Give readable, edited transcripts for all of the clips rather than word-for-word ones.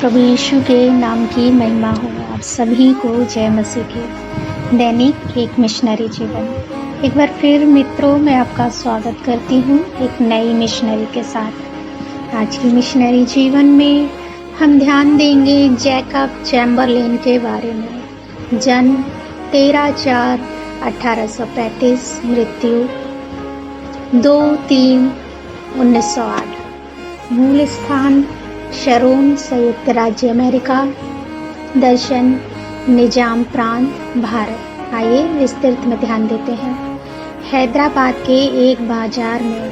प्रभु यीशु के नाम की महिमा हो। आप सभी को जय मसीह की दैनिक एक मिशनरी जीवन। एक बार फिर मित्रों, मैं आपका स्वागत करती हूँ एक नई मिशनरी के साथ। आज की मिशनरी जीवन में हम ध्यान देंगे जैकब चैम्बरलेन के बारे में। जन्म 13/4/1835, मृत्यु 2/3/1908, मूल स्थान शरोन, संयुक्त राज्य अमेरिका, दर्शन निजाम प्रांत, भारत। आइए विस्तृत में ध्यान देते हैं। हैदराबाद के एक बाजार में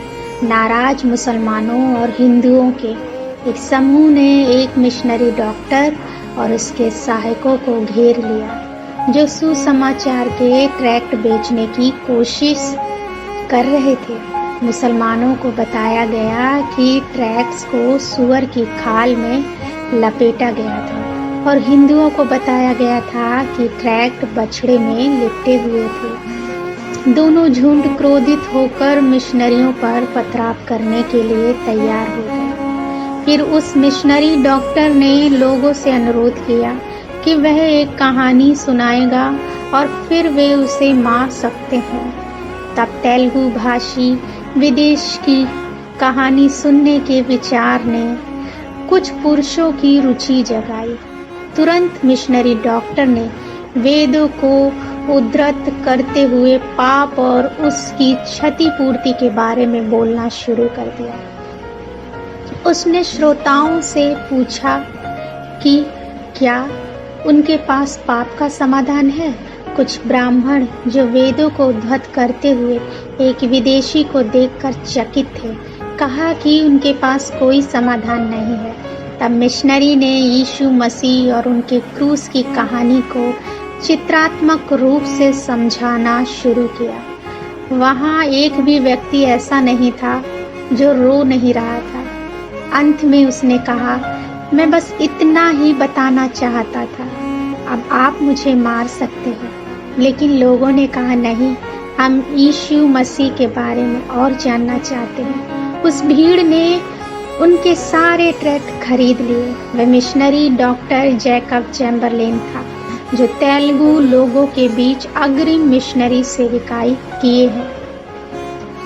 नाराज मुसलमानों और हिंदुओं के एक समूह ने एक मिशनरी डॉक्टर और उसके सहायकों को घेर लिया, जो सुसमाचार के ट्रैक्ट बेचने की कोशिश कर रहे थे। मुसलमानों को बताया गया कि ट्रैक्ट्स को सूअर की खाल में लपेटा गया था और हिंदुओं को बताया गया था कि ट्रैक्ट बछड़े में लिपटे हुए थे। दोनों झुंड क्रोधित होकर मिशनरियों पर पथराव करने के लिए तैयार हो गए। फिर उस मिशनरी डॉक्टर ने लोगों से अनुरोध किया कि वह एक कहानी सुनाएगा और फिर वे उसे मार सकते हैं। तब तेलुगु भाषी विदेश की कहानी सुनने के विचार ने कुछ पुरुषों की रुचि जगाई। तुरंत मिशनरी डॉक्टर ने वेदों को उद्धृत करते हुए पाप और उसकी क्षतिपूर्ति के बारे में बोलना शुरू कर दिया। उसने श्रोताओं से पूछा कि क्या उनके पास पाप का समाधान है। कुछ ब्राह्मण जो वेदों को उद्धृत करते हुए एक विदेशी को देखकर चकित थे, कहा कि उनके पास कोई समाधान नहीं है। तब मिशनरी ने यीशु मसीह और उनके क्रूस की कहानी को चित्रात्मक रूप से समझाना शुरू किया। वहाँ एक भी व्यक्ति ऐसा नहीं था जो रो नहीं रहा था। अंत में उसने कहा, मैं बस इतना ही बताना चाहता था, अब आप मुझे मार सकते हैं। लेकिन लोगों ने कहा, नहीं, हम यीशु मसीह के बारे में और जानना चाहते हैं। उस भीड़ ने उनके सारे ट्रैक्ट खरीद लिए। वह मिशनरी डॉक्टर जैकब चैम्बरलेन था, जो तेलुगु लोगों के बीच अग्रिम मिशनरी सेविकाई किए हैं।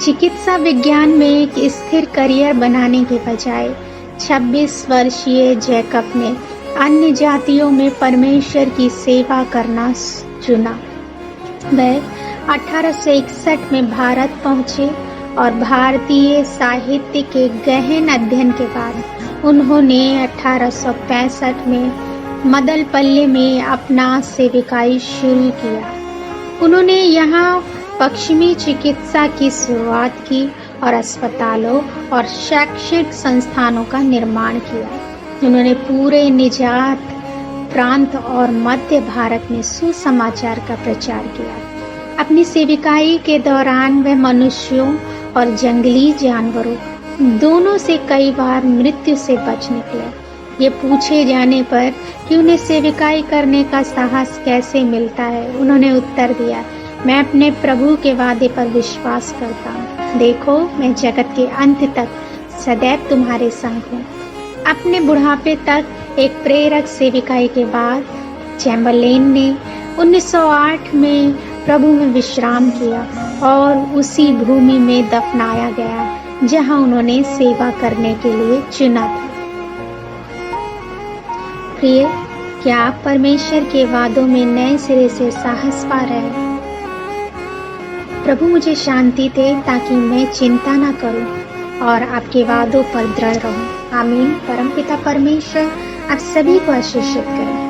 चिकित्सा विज्ञान में एक स्थिर करियर बनाने के बजाय 26 वर्षीय जैकब ने अन्य जातियों में परमेश्वर की सेवा करना चुना। वह 1861 में भारत पहुंचे और भारतीय साहित्य के गहन अध्ययन के बाद उन्होंने 1865 में मदलपल्ले में अपना सेविकाई शुरू किया। उन्होंने यहाँ पश्चिमी चिकित्सा की शुरुआत की और अस्पतालों और शैक्षिक संस्थानों का निर्माण किया। उन्होंने पूरे निजात प्रांत और मध्य भारत में सुसमाचार का प्रचार किया। अपनी सेविकाई के दौरान वह मनुष्यों और जंगली जानवरों दोनों से कई बार मृत्यु से बच निकले। ये पूछे जाने पर कि उन्हें सेविकाई करने का साहस कैसे मिलता है, उन्होंने उत्तर दिया, मैं अपने प्रभु के वादे पर विश्वास करता हूँ। देखो, मैं जगत के अंत तक सदैव तुम्हारे संग हूँ। अपने बुढ़ापे तक एक प्रेरक सेविकाई के बाद चैम्बरलेन ने 1908 में प्रभु में विश्राम किया और उसी भूमि में दफनाया गया जहां उन्होंने सेवा करने के लिए चुना था। प्रिय, क्या आप परमेश्वर के वादों में नए सिरे से साहस पा रहे हैं? प्रभु मुझे शांति दे ताकि मैं चिंता न करूं और आपके वादों पर दृढ़ रहूं। आमीन। परमपिता परमेश्वर आप सभी को आशीषित करें।